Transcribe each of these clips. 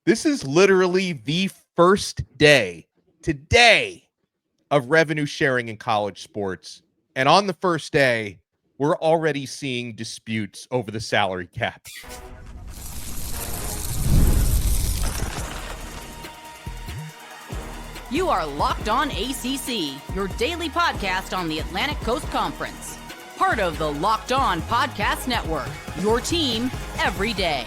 This is literally the first day today of revenue sharing in college sports. And on the first day, we're already seeing disputes over the salary cap. You are Locked On ACC, your daily podcast on the Atlantic Coast Conference. Part of the Locked On Podcast Network, your team every day.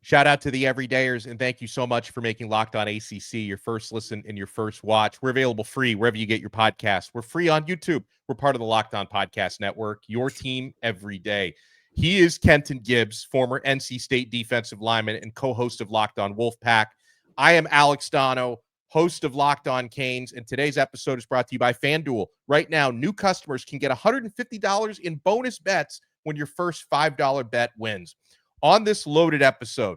Shout out to the everydayers, and thank you so much for making Locked On ACC your first listen and your first watch. We're available free wherever you get your podcasts. We're free on YouTube. We're part of the Locked On Podcast Network, your team every day. He is Kenton Gibbs, former NC State defensive lineman and co-host of Locked On Wolfpack. I am Alex Donno, host of Locked On Canes, and today's episode is brought to you by FanDuel. Right now, new customers can get $150 in bonus bets when your first $5 bet wins. On this loaded episode,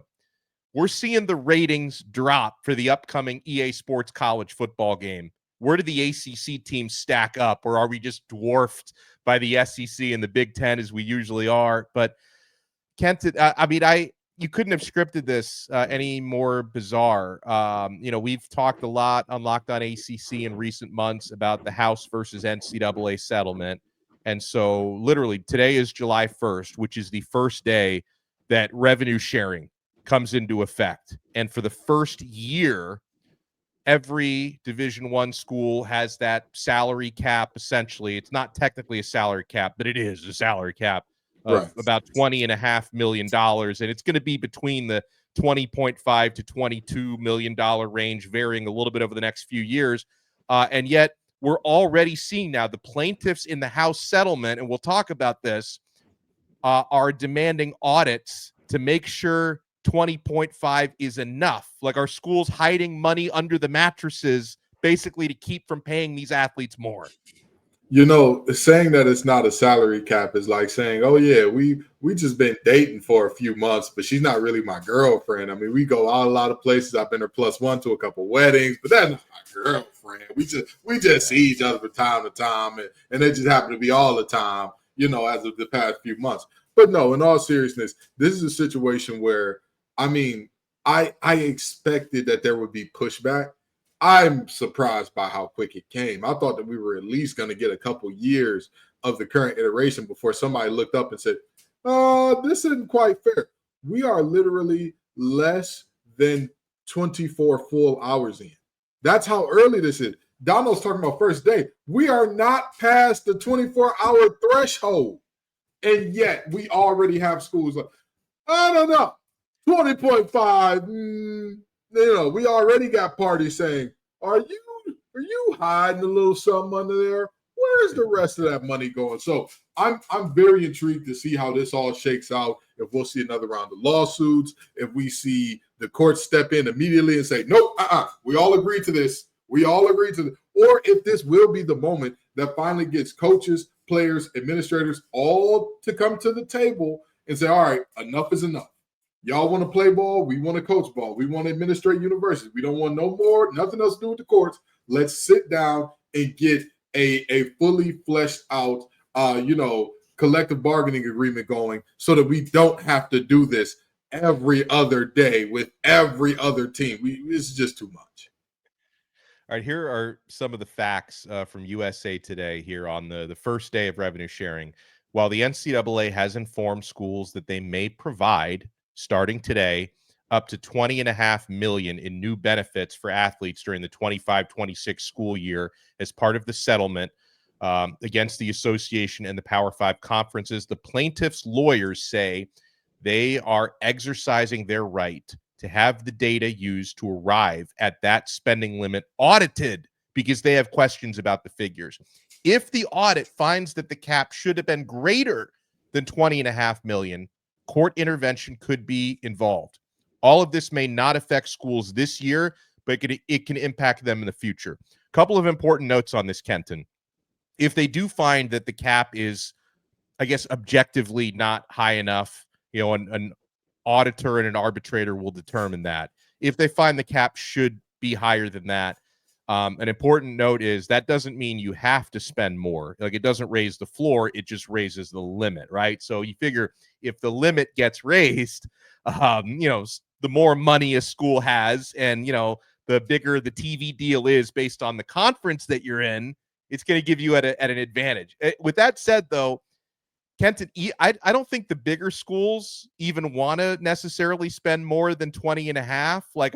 we're seeing the ratings drop for the upcoming EA Sports college football game. Where do the ACC teams stack up, or are we just dwarfed by the SEC and the Big Ten as we usually are? But Kent, you couldn't have scripted this any more bizarre. We've talked a lot on Locked On ACC in recent months about the House versus NCAA settlement. And so literally today is July 1st, which is the first day that revenue sharing comes into effect. And for the first year, every Division I school has that salary cap. Essentially, it's not technically a salary cap, but it is a salary cap of about $20.5 million. And it's going to be between the $20.5 to $22 million range, varying a little bit over the next few years. And yet we're already seeing now the plaintiffs in the House settlement, and we'll talk about this, are demanding audits to make sure 20.5 is enough. Like, our schools hiding money under the mattresses basically to keep from paying these athletes more. You know, saying that it's not a salary cap is like saying, oh, yeah, we just been dating for a few months, but she's not really my girlfriend. I mean, we go out a lot of places. I've been her +1 to a couple weddings, but that's not my girlfriend. We just see each other from time to time, and they just happen to be all the time, as of the past few months. But no, in all seriousness, this is a situation where, I expected that there would be pushback. I'm surprised by how quick it came. I thought that we were at least going to get a couple years of the current iteration before somebody looked up and said, this isn't quite fair. We are literally less than 24 full hours in. That's how early this is. Donald's talking about first day. We are not past the 24-hour threshold. And yet we already have schools like, I don't know, 20.5. We already got parties saying, are you hiding a little something under there? Where's the rest of that money going? So I'm very intrigued to see how this all shakes out. If we'll see another round of lawsuits, if we see the courts step in immediately and say, nope, we all agree to this. We all agree to this. Or if this will be the moment that finally gets coaches, players, administrators, all to come to the table and say, all right, enough is enough. Y'all want to play ball? We want to coach ball. We want to administrate universities. We don't want no more, nothing else to do with the courts. Let's sit down and get a fully fleshed out, collective bargaining agreement going so that we don't have to do this every other day with every other team. It's just too much. All right, here are some of the facts from USA Today here on the first day of revenue sharing. While the NCAA has informed schools that they may provide, starting today, up to $20.5 million in new benefits for athletes during the 25-26 school year as part of the settlement against the association and the Power 5 conferences, the plaintiffs' lawyers say they are exercising their right to have the data used to arrive at that spending limit audited because they have questions about the figures. If the audit finds that the cap should have been greater than $20.5 million, court intervention could be involved. All of this may not affect schools this year, but it can impact them in the future. A couple of important notes on this, Kenton. If they do find that the cap is, I guess, objectively not high enough, an auditor and an arbitrator will determine that. If they find the cap should be higher than that, an important note is that doesn't mean you have to spend more. Like, it doesn't raise the floor, it just raises the limit, right? So you figure if the limit gets raised, the the more money a school has, and the bigger the TV deal is based on the conference that you're in, it's going to give you at an advantage. With that said, though, Kenton, I don't think the bigger schools even want to necessarily spend more than 20 and a half. Like,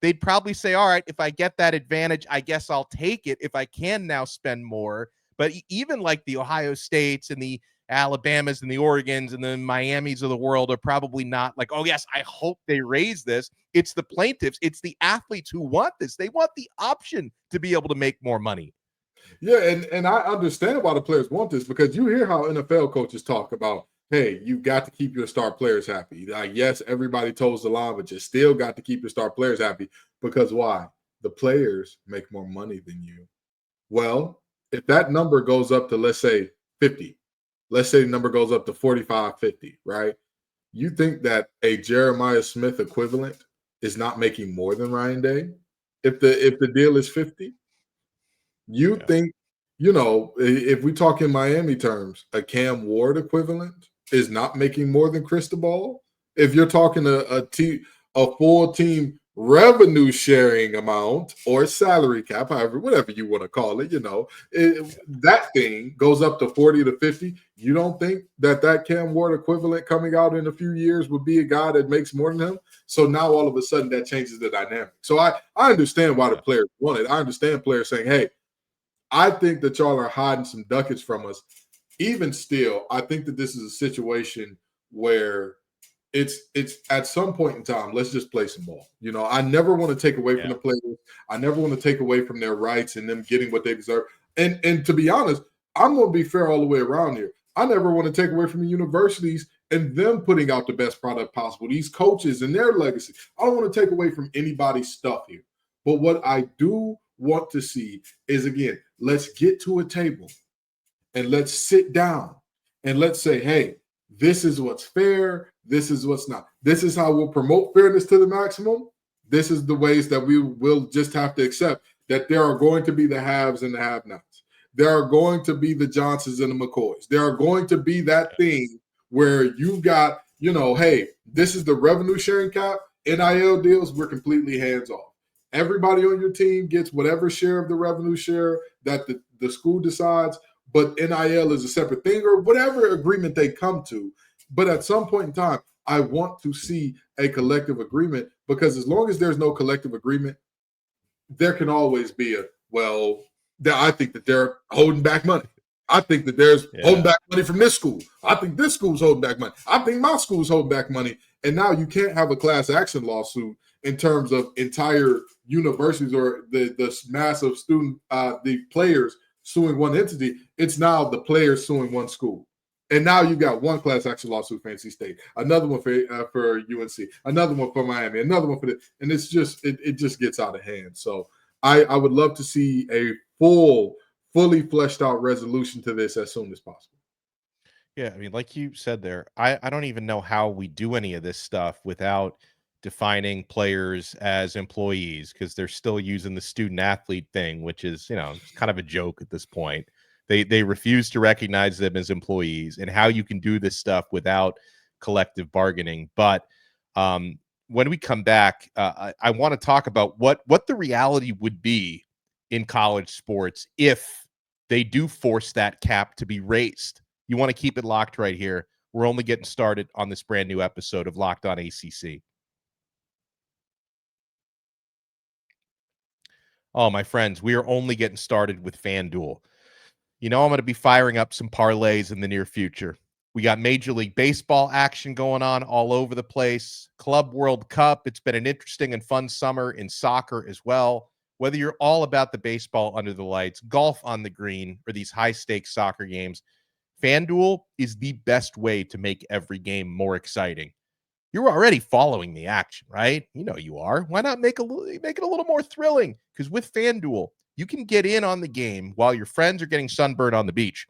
they'd probably say, all right, if I get that advantage, I guess I'll take it if I can now spend more. But even like the Ohio States and the Alabamas and the Oregons and the Miamis of the world are probably not like, oh, yes, I hope they raise this. It's the plaintiffs. It's the athletes who want this. They want the option to be able to make more money. Yeah, and I understand why the players want this, because you hear how NFL coaches talk about, hey, you got to keep your star players happy. Like, yes, everybody toes the line, but you still got to keep your star players happy, because why? The players make more money than you. Well, if that number goes up to, let's say, 50, let's say the number goes up to 45, 50, right? You think that a Jeremiah Smith equivalent is not making more than Ryan Day if the deal is 50? You think, if we talk in Miami terms, a Cam Ward equivalent is not making more than Cristobal? If you're talking a full team revenue sharing amount or salary cap, however, whatever you want to call it, that thing goes up to 40 to 50. You don't think that Cam Ward equivalent coming out in a few years would be a guy that makes more than him? So now all of a sudden that changes the dynamic. So I understand why the players want it. I understand players saying, hey, I think that y'all are hiding some ducats from us. Even still, I think that this is a situation where it's at some point in time, let's just play some ball. I never want to take away from the players. I never want to take away from their rights and them getting what they deserve. And to be honest, I'm going to be fair all the way around here. I never want to take away from the universities and them putting out the best product possible, these coaches and their legacy. I don't want to take away from anybody's stuff here. But what I do want to see is, again, let's get to a table and let's sit down and let's say, hey, this is what's fair. This is what's not. This is how we'll promote fairness to the maximum. This is the ways that we will just have to accept that there are going to be the haves and the have-nots. There are going to be the Johnsons and the McCoys. There are going to be that thing where you've got, hey, this is the revenue sharing cap. NIL deals, we're completely hands off. Everybody on your team gets whatever share of the revenue share that the school decides, but NIL is a separate thing, or whatever agreement they come to. But at some point in time, I want to see a collective agreement, because as long as there's no collective agreement, there can always be I think that they're holding back money. I think that there's holding back money from this school. I think this school's holding back money. I think my school's holding back money. And now you can't have a class action lawsuit in terms of entire universities or the mass of the players suing one entity. It's now the players suing one school. And now you got one class action lawsuit for NC State, another one for UNC, another one for Miami, another one for this. And it's just, it just gets out of hand. So I would love to see a fully fleshed out resolution to this as soon as possible. Yeah, I mean, like you said there, I don't even know how we do any of this stuff without defining players as employees, because they're still using the student athlete thing, which is, it's kind of a joke at this point. They refuse to recognize them as employees, and how you can do this stuff without collective bargaining. But when we come back, I want to talk about what the reality would be in college sports if they do force that cap to be raised. You want to keep it locked right here. We're only getting started on this brand new episode of Locked On ACC. Oh, my friends, we are only getting started with FanDuel. I'm going to be firing up some parlays in the near future. We got Major League Baseball action going on all over the place. Club World Cup. It's been an interesting and fun summer in soccer as well. Whether you're all about the baseball under the lights, golf on the green, or these high-stakes soccer games, FanDuel is the best way to make every game more exciting. You're already following the action, right? You are. Why not make it a little more thrilling? Because with FanDuel, you can get in on the game while your friends are getting sunburned on the beach.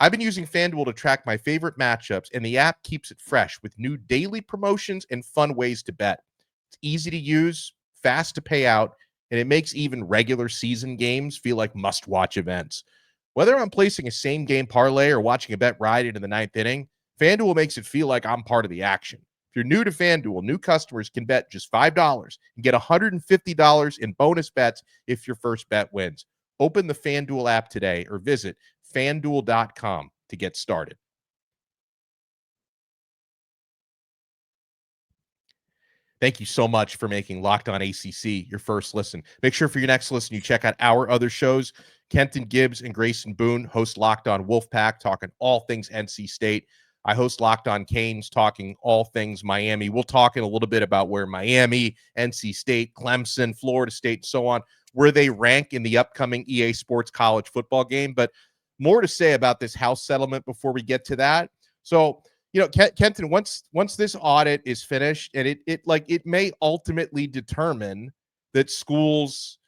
I've been using FanDuel to track my favorite matchups, and the app keeps it fresh with new daily promotions and fun ways to bet. It's easy to use, fast to pay out, and it makes even regular season games feel like must-watch events. Whether I'm placing a same-game parlay or watching a bet ride into the ninth inning, FanDuel makes it feel like I'm part of the action. If you're new to FanDuel, new customers can bet just $5 and get $150 in bonus bets if your first bet wins. Open the FanDuel app today or visit FanDuel.com to get started. Thank you so much for making Locked On ACC your first listen. Make sure for your next listen, you check out our other shows. Kenton Gibbs and Grayson Boone host Locked On Wolfpack, talking all things NC State. I host Locked On Canes, talking all things Miami. We'll talk in a little bit about where Miami, NC State, Clemson, Florida State, and so on, where they rank in the upcoming EA Sports college football game. But more to say about this House settlement before we get to that. So, Kenton, once this audit is finished, and it may ultimately determine that schools,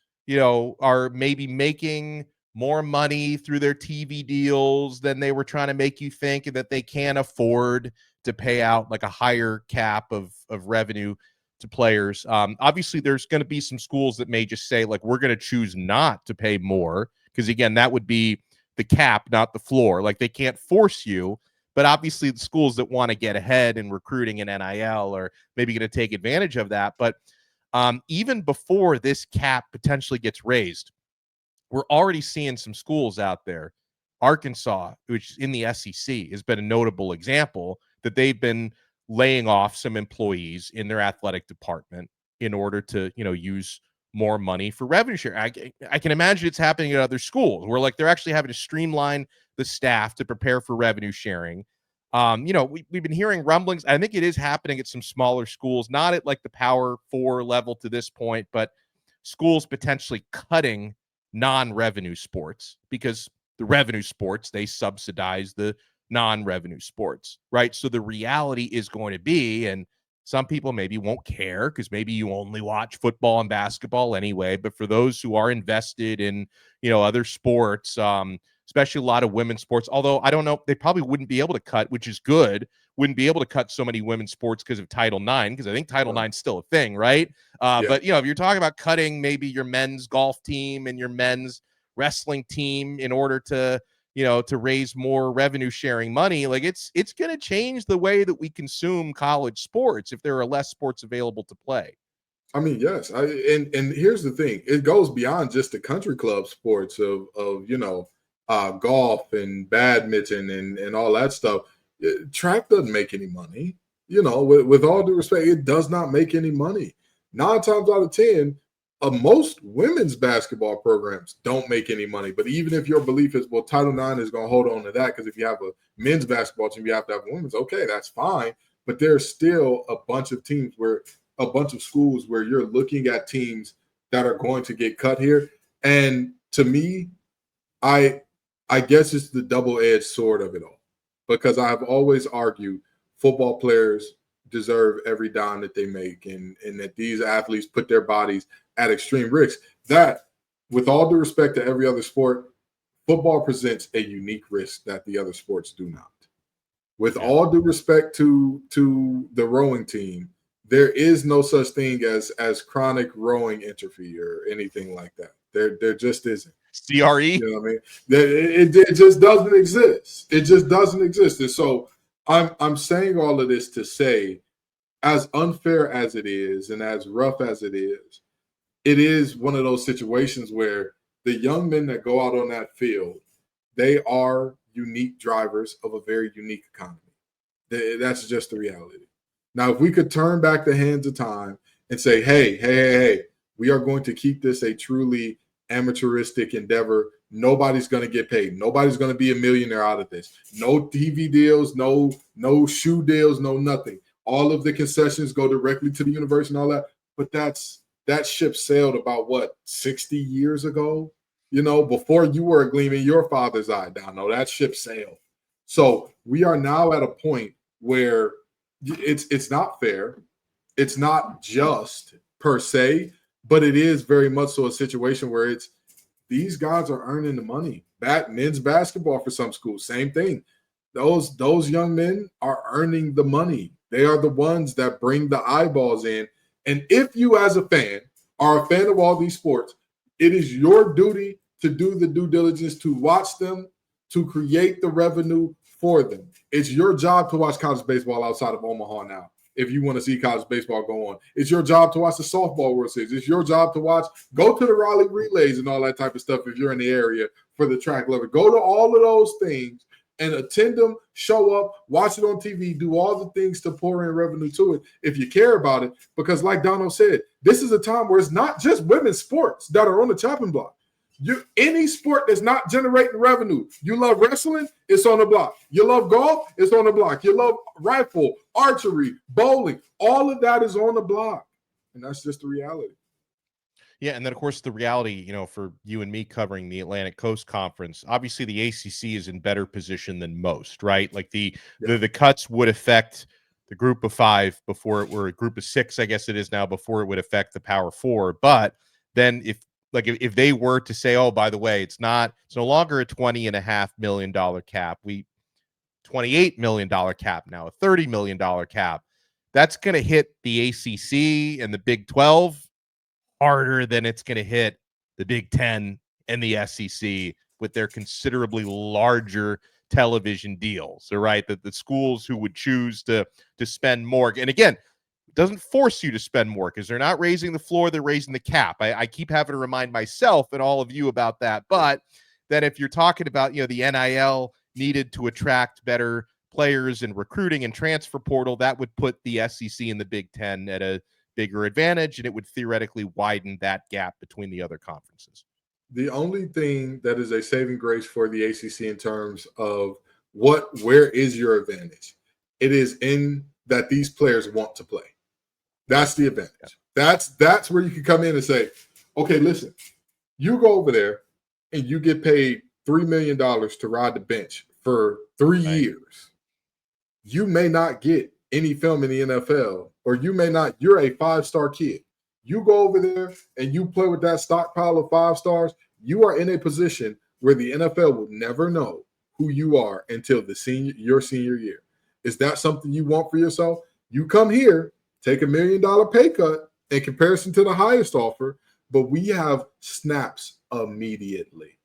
are maybe making more money through their TV deals than they were trying to make you think, and that they can't afford to pay out like a higher cap of revenue to players. Obviously, there's going to be some schools that may just say, like, we're going to choose not to pay more, because again, that would be the cap, not the floor. Like, they can't force you. But obviously, the schools that want to get ahead in recruiting and NIL are maybe going to take advantage of that. But even before this cap potentially gets raised, we're already seeing some schools out there. Arkansas, which is in the SEC, has been a notable example that they've been laying off some employees in their athletic department in order to, use more money for revenue share. I can imagine it's happening at other schools where they're actually having to streamline the staff to prepare for revenue sharing. We've been hearing rumblings. I think it is happening at some smaller schools, not at the Power 4 level to this point, but schools potentially cutting non-revenue sports, because the revenue sports, they subsidize the non-revenue sports, right? So the reality is going to be, and some people maybe won't care because maybe you only watch football and basketball anyway, but for those who are invested in, other sports, especially a lot of women's sports, although I don't know, they probably wouldn't be able to cut, which is good, wouldn't be able to cut so many women's sports because of Title IX, because I think Title IX is still a thing, right? Yeah. But, if you're talking about cutting maybe your men's golf team and your men's wrestling team in order to, to raise more revenue sharing money, it's going to change the way that we consume college sports if there are less sports available to play. I mean, yes. And here's the thing. It goes beyond just the country club sports of golf and badminton and all that stuff. Track doesn't make any money. With all due respect, it does not make any money. 9 times out of 10, most women's basketball programs don't make any money. But even if your belief is, well, Title IX is going to hold on to that, because if you have a men's basketball team, you have to have a women's. Okay, that's fine. But there's still a bunch of schools where you're looking at teams that are going to get cut here. And to me, I guess it's the double-edged sword of it all, because I've always argued football players deserve every dime that they make, and that these athletes put their bodies at extreme risk. That, with all due respect to every other sport, football presents a unique risk that the other sports do not. With all due respect to the rowing team, there is no such thing as chronic rowing entropy or anything like that. There just isn't. CRE? You know what I mean? It just doesn't exist. It just doesn't exist. And so I'm saying all of this to say, as unfair as it is and as rough as it is one of those situations where the young men that go out on that field, they are unique drivers of a very unique economy. That's just the reality. Now, if we could turn back the hands of time and say, hey, we are going to keep this a truly amateuristic endeavor. Nobody's going to get paid. Nobody's going to be a millionaire out of this. No TV deals, no shoe deals, no nothing. All of the concessions go directly to the university and all that. But that ship sailed about 60 years ago? Before you were a gleam in your father's eye, Donno, that ship sailed. So we are now at a point where it's not fair. It's not just per se, but it is very much so a situation where these guys are earning the money. Men's basketball for some schools, same thing. Those young men are earning the money. They are the ones that bring the eyeballs in. And if you as a fan are a fan of all these sports, it is your duty to do the due diligence to watch them, to create the revenue for them. It's your job to watch college baseball outside of Omaha now. if you want to see college baseball go on. It's your job to watch the softball World Series. It's your job to go to the Raleigh relays and all that type of stuff if you're in the area for the track lover. Go to all of those things and attend them, show up, watch it on TV, do all the things to pour in revenue to it if you care about it. Because like Donno said, this is a time where it's not just women's sports that are on the chopping block. Any sport that's not generating revenue. You love wrestling, it's on the block. You love golf, it's on the block. You love rifle, archery, bowling, all of that is on the block. And that's just the reality. Yeah, and then, of course, the reality, for you and me covering the Atlantic Coast Conference, obviously the ACC is in better position than most, right? Like the cuts would affect the group of 5 before it were a group of 6, I guess it is now, before it would affect the Power 4. But then if they were to say, oh, by the way, it's no longer a $20.5 million cap, $28 million cap now, a $30 million cap, that's going to hit the ACC and the Big 12 harder than it's going to hit the Big 10 and the SEC with their considerably larger television deals. So, right, that the schools who would choose to spend more, and again, it doesn't force you to spend more because they're not raising the floor, they're raising the cap. I keep having to remind myself and all of you about that. But then if you're talking about, the NIL needed to attract better players and recruiting and transfer portal, that would put the SEC and the Big 10 at a bigger advantage, and it would theoretically widen that gap between the other conferences. The only thing that is a saving grace for the ACC in terms of where is your advantage? It is in that these players want to play. That's the advantage. That's where you can come in and say, okay, listen, you go over there and you get paid $3 million to ride the bench for 3 years. You may not get any film in the NFL, or you're a 5-star kid. You go over there and you play with that stockpile of 5 stars, you are in a position where the NFL will never know who you are until your senior year. Is that something you want for yourself? You come here, take $1 million pay cut in comparison to the highest offer, but we have snaps immediately.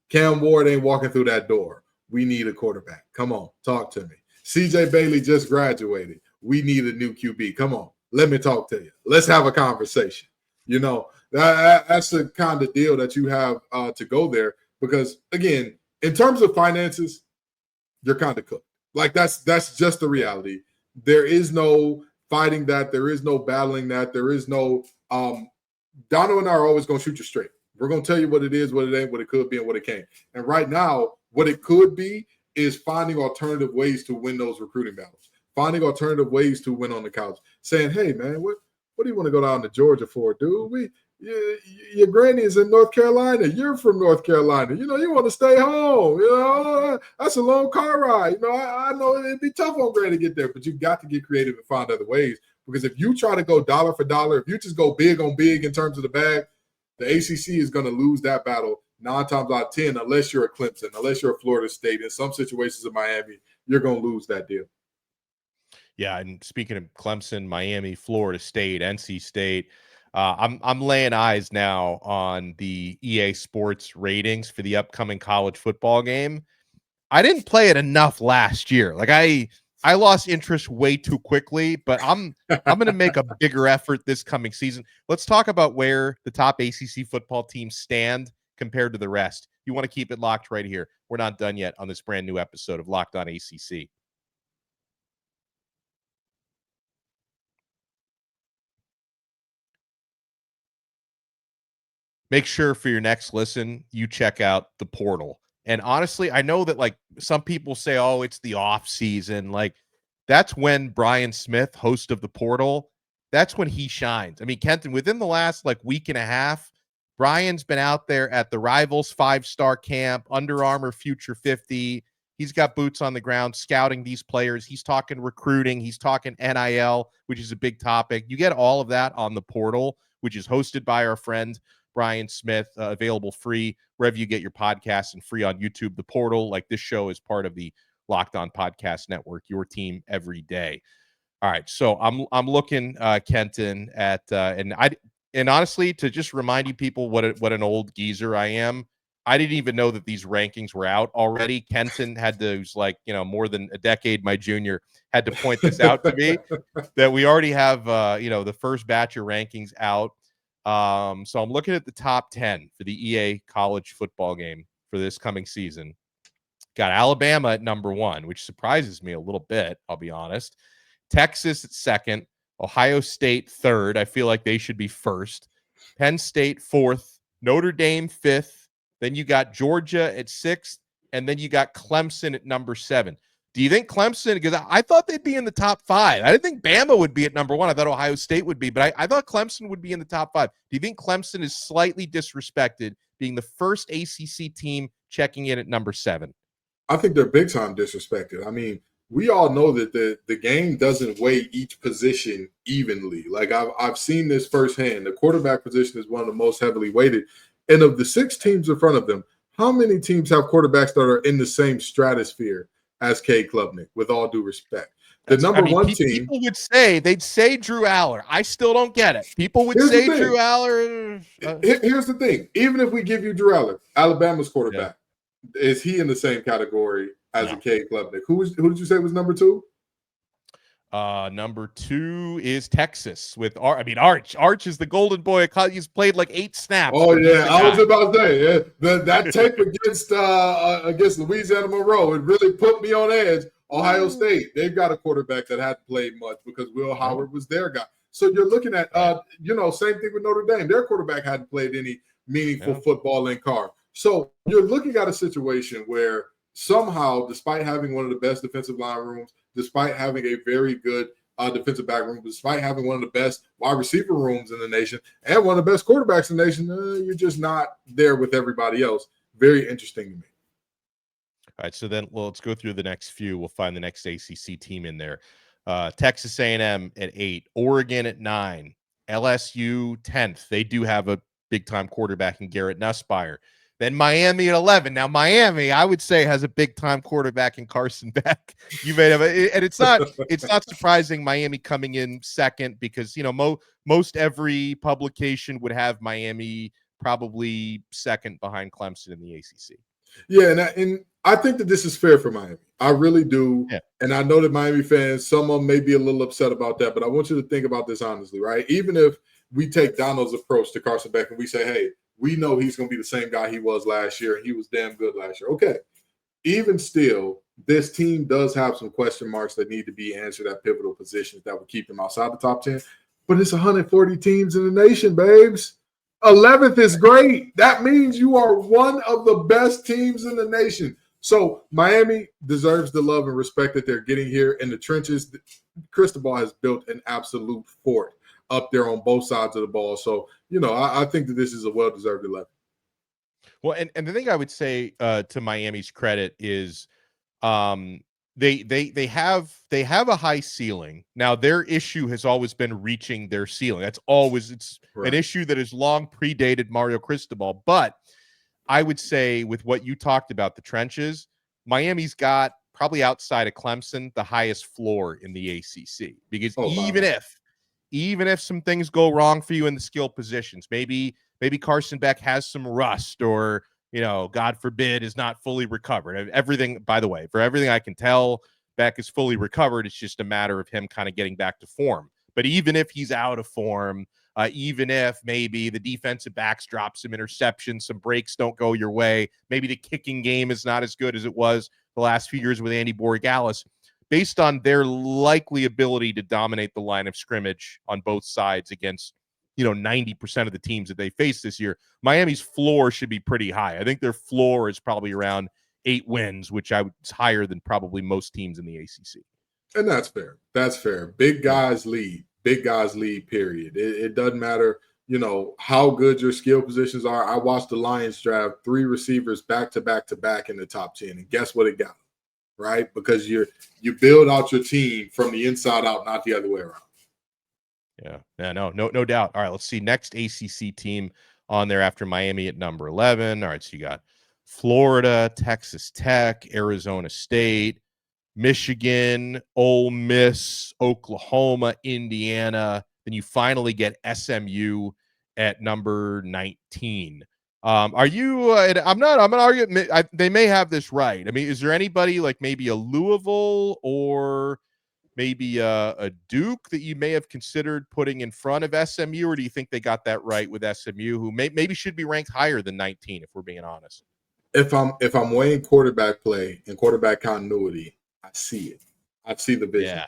Cam Ward ain't walking through that door. We need a quarterback. Come on, talk to me. CJ Bailey just graduated. We need a new QB. Come on, let me talk to you. Let's have a conversation. That's the kind of deal that you have to go there because, again, in terms of finances, you're kind of cooked. Like that's just the reality. There is no fighting that. There is no battling that. There is no Donno and I are always going to shoot you straight. We're going to tell you what it is, what it ain't, what it could be, and what it can't. And right now, what it could be is finding alternative ways to win those recruiting battles, finding alternative ways to win on the couch, saying, hey, man, what do you want to go down to Georgia for, dude? Your granny is in North Carolina. You're from North Carolina. You want to stay home. That's a long car ride. I know it'd be tough on granny to get there, but you got to get creative and find other ways. Because if you try to go dollar for dollar, if you just go big on big in terms of the bag, the ACC is going to lose that battle 9 times out of 10, unless you're a Clemson, unless you're a Florida State. In some situations in Miami, you're going to lose that deal. Yeah, and speaking of Clemson, Miami, Florida State, NC State, I'm laying eyes now on the EA Sports ratings for the upcoming college football game. I didn't play it enough last year. Like I lost interest way too quickly, but I'm going to make a bigger effort this coming season. Let's talk about where the top ACC football teams stand compared to the rest. You want to keep it locked right here. We're not done yet on this brand new episode of Locked On ACC. Make sure for your next listen, you check out the portal. And honestly, I know that like some people say, oh, it's the off season. Like that's when Brian Smith, host of the portal, that's when he shines. I mean, Kenton, within the last like week and a half, Brian's been out there at the Rivals 5-star camp, Under Armour Future 50. He's got boots on the ground scouting these players. He's talking recruiting. He's talking NIL, which is a big topic. You get all of that on the portal, which is hosted by our friend Brian Smith, available free wherever you get your podcasts and free on YouTube. The portal, like this show, is part of the Locked On Podcast Network, your team every day. All right, so I'm looking, Kenton, at and honestly, to just remind you people what an old geezer I am, I didn't even know that these rankings were out already. Kenton had to, who's like, more than a decade my junior, had to point this out to me that we already have, the first batch of rankings out. So I'm looking at the top 10 for the EA college football game for this coming season. Got Alabama at number 1, which surprises me a little bit, I'll be honest. Texas at 2nd, Ohio State 3rd. I feel like they should be 1st. Penn State 4th, Notre Dame 5th. Then you got Georgia at 6th, and then you got Clemson at number 7. Do you think Clemson, because I thought they'd be in the top 5. I didn't think Bama would be at number 1. I thought Ohio State would be, but I thought Clemson would be in the top 5. Do you think Clemson is slightly disrespected being the first ACC team checking in at number 7? I think they're big time disrespected. I mean, we all know that the game doesn't weigh each position evenly. Like I've seen this firsthand. The quarterback position is one of the most heavily weighted. And of the 6 teams in front of them, how many teams have quarterbacks that are in the same stratosphere as Cade Klubnik, with all due respect? The number one team. People would say, they'd say Drew Aller. I still don't get it. People would say Drew Aller. Here's the thing. Even if we give you Drew Aller, Alabama's quarterback, is he in the same category as a Cade Klubnik? Who did you say was number 2? Number 2 is Texas with Arch. Arch is the golden boy. He's played like 8 snaps. Oh yeah, I was about to say that tape against Louisiana Monroe, it really put me on edge. Ohio State, they've got a quarterback that hadn't played much because Will Howard was their guy. So you're looking at same thing with Notre Dame. Their quarterback hadn't played any meaningful football in Carr. So you're looking at a situation where somehow, despite having one of the best defensive line rooms, despite having a very good defensive back room, despite having one of the best wide receiver rooms in the nation, and one of the best quarterbacks in the nation, you're just not there with everybody else. Very interesting to me. All right, so then let's go through the next few. We'll find the next ACC team in there. Texas A&M at 8, Oregon at 9, LSU 10th. They do have a big-time quarterback in Garrett Nussmeier. Then Miami at 11. Now, Miami, I would say, has a big-time quarterback in Carson Beck. You may have, and it's not surprising Miami coming in 2nd because most every publication would have Miami probably 2nd behind Clemson in the ACC. Yeah, and I think that this is fair for Miami. I really do. Yeah. And I know that Miami fans, some of them may be a little upset about that, but I want you to think about this honestly, right? Even if we take Donno's approach to Carson Beck and we say, hey, we know he's going to be the same guy he was last year, and he was damn good last year. Okay. Even still, this team does have some question marks that need to be answered at pivotal positions that would keep them outside the top 10. But it's 140 teams in the nation, babes. 11th is great. That means you are one of the best teams in the nation. So Miami deserves the love and respect that they're getting here in the trenches. Cristobal has built an absolute fort up there on both sides of the ball. So, I think that this is a well-deserved 11. Well, and the thing I would say to Miami's credit is they have a high ceiling. Now, their issue has always been reaching their ceiling. It's an issue that has long predated Mario Cristobal. But I would say with what you talked about, the trenches, Miami's got probably outside of Clemson, the highest floor in the ACC. Because even if some things go wrong for you in the skill positions, maybe Carson Beck has some rust or, God forbid, is not fully recovered. Everything, by the way, for everything I can tell, Beck is fully recovered. It's just a matter of him kind of getting back to form. But even if he's out of form, even if maybe the defensive backs drop some interceptions, some breaks don't go your way, maybe the kicking game is not as good as it was the last few years with Andy Borregales, based on their likely ability to dominate the line of scrimmage on both sides against, 90% of the teams that they face this year, Miami's floor should be pretty high. I think their floor is probably around 8 wins, which is higher than probably most teams in the ACC. And that's fair. That's fair. Big guys lead. Big guys lead, period. It doesn't matter, how good your skill positions are. I watched the Lions draft 3 receivers back to back to back in the top 10. And guess what it got? Right? Because you build out your team from the inside out, not the other way around. Yeah. No doubt. All right, let's see. Next ACC team on there after Miami at number 11. All right, so you got Florida, Texas Tech, Arizona State, Michigan, Ole Miss, Oklahoma, Indiana. Then you finally get SMU at number 19. Are you? I'm not arguing. They may have this right. I mean, is there anybody like maybe a Louisville or maybe a Duke that you may have considered putting in front of SMU, or do you think they got that right with SMU, who maybe should be ranked higher than 19, if we're being honest? If I'm weighing quarterback play and quarterback continuity, I see it. I see the vision.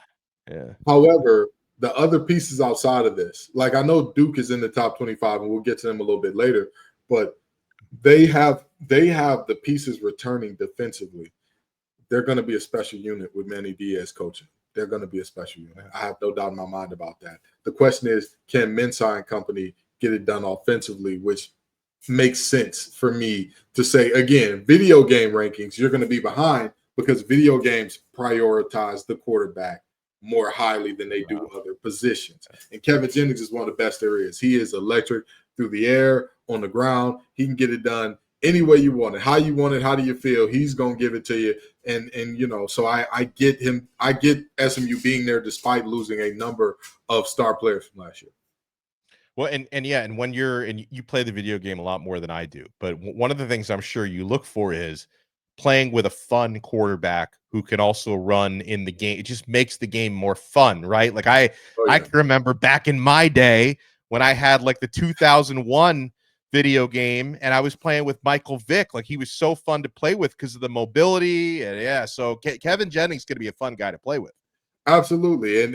Yeah. However, the other pieces outside of this, like I know Duke is in the top 25, and we'll get to them a little bit later, but they have the pieces returning defensively. They're going to be a special unit with Manny Diaz coaching. They're going to be a special unit. I have no doubt in my mind about that. The question is, can Mensah and company get it done offensively, which makes sense for me to say, again, video game rankings, you're going to be behind because video games prioritize the quarterback more highly than they do other positions. And Kevin Jennings is one of the best there is. He is electric through the air, on the ground. He can get it done any way you want it, how you want it, how do you feel. He's going to give it to you. And so I get him. I get SMU being there despite losing a number of star players from last year. Well, and when you play the video game a lot more than I do, but one of the things I'm sure you look for is playing with a fun quarterback who can also run in the game. It just makes the game more fun, right? Like I can remember back in my day when I had like the 2001 video game and I was playing with Michael Vick. Like he was so fun to play with because of the mobility. And so Kevin Jennings is going to be a fun guy to play with. Absolutely. And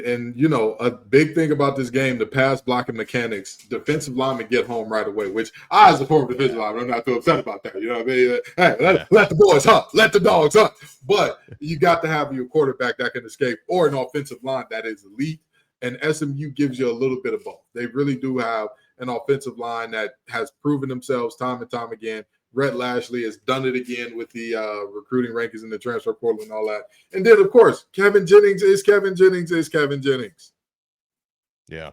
a big thing about this game, the pass blocking mechanics, defensive linemen get home right away, which I, as a former defensive lineman, I'm not too upset about that. You know what I mean? Hey, let the boys hunt. Let the dogs hunt. But you got to have your quarterback that can escape or an offensive line that is elite. And SMU gives you a little bit of both. They really do have an offensive line that has proven themselves time and time again. Rhett Lashley has done it again with the recruiting rankings in the transfer portal and all that. And then, of course, Kevin Jennings is Kevin Jennings. Yeah. All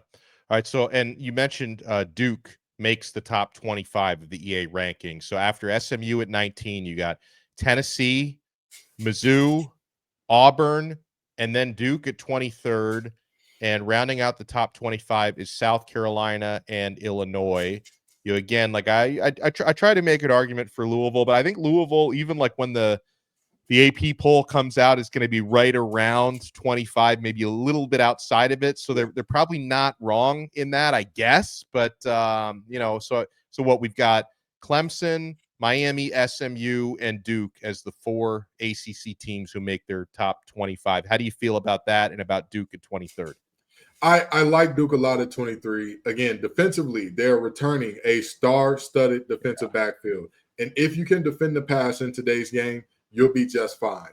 right. So, and you mentioned Duke makes the top 25 of the EA rankings. So after SMU at 19, you got Tennessee, Mizzou, Auburn, and then Duke at 23rd. And rounding out the top 25 is South Carolina and Illinois. Again, like I try to make an argument for Louisville, but I think Louisville, even like when the AP poll comes out, is going to be right around 25, maybe a little bit outside of it. So they're probably not wrong in that, I guess. But so what we've got: Clemson, Miami, SMU, and Duke as the 4 ACC teams who make their top 25. How do you feel about that and about Duke at 23rd? I like Duke a lot at 23. Again, defensively, they're returning a star-studded defensive backfield. And if you can defend the pass in today's game, you'll be just fine.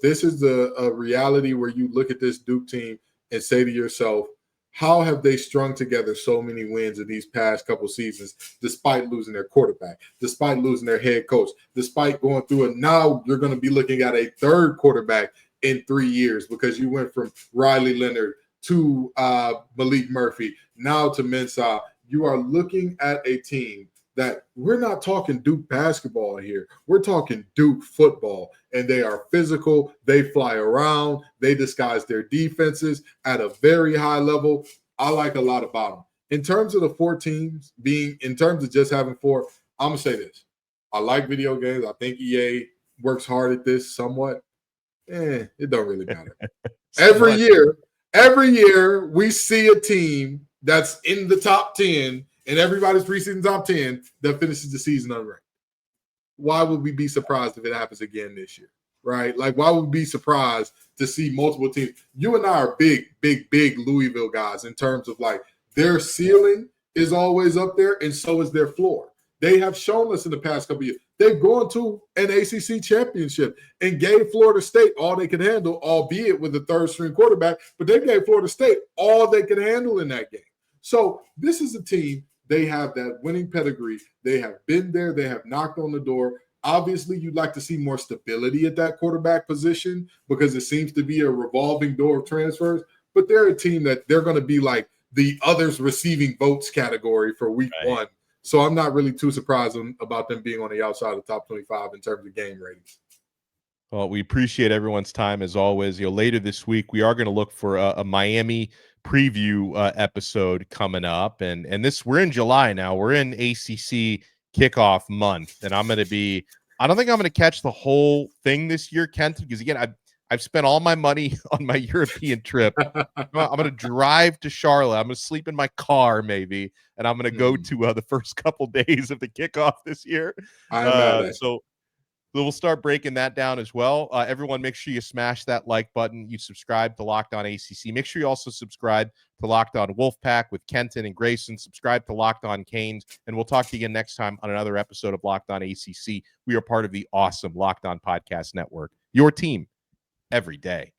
This is a reality where you look at this Duke team and say to yourself, how have they strung together so many wins in these past couple seasons, despite losing their quarterback, despite losing their head coach, despite going through it? Now you're going to be looking at a third quarterback in 3 years because you went from Riley Leonard to Malik Murphy, now to Mensah. You are looking at a team that we're not talking Duke basketball here. We're talking Duke football, and they are physical. They fly around. They disguise their defenses at a very high level. I like a lot about them. In terms of the 4 teams in terms of just having 4, I'm going to say this. I like video games. I think EA works hard at this somewhat. It don't really matter. Every year, we see a team that's in the top 10 in everybody's preseason top 10 that finishes the season unranked. Why would we be surprised if it happens again this year, right? Like, why would we be surprised to see multiple teams? You and I are big Louisville guys in terms of, like, their ceiling is always up there, and so is their floor. They have shown us in the past couple of years. They've gone to an ACC championship and gave Florida State all they could handle, albeit with the third-string quarterback, but they gave Florida State all they could handle in that game. So this is a team, they have that winning pedigree. They have been there. They have knocked on the door. Obviously, you'd like to see more stability at that quarterback position because it seems to be a revolving door of transfers, but they're a team that they're going to be like the others receiving votes category for week 1. So I'm not really too surprised about them being on the outside of the top 25 in terms of game ratings. Well, we appreciate everyone's time as always. Later this week, we are going to look for a Miami preview episode coming up. And we're in July now. We're in ACC kickoff month, and I don't think I'm going to catch the whole thing this year, Kenton, because again, I've spent all my money on my European trip. I'm going to drive to Charlotte. I'm going to sleep in my car maybe, and I'm going to go to the first couple days of the kickoff this year. So we'll start breaking that down as well. Everyone, make sure you smash that like button. You subscribe to Locked On ACC. Make sure you also subscribe to Locked On Wolfpack with Kenton and Grayson. Subscribe to Locked On Canes. And we'll talk to you again next time on another episode of Locked On ACC. We are part of the awesome Locked On Podcast Network. Your team every day.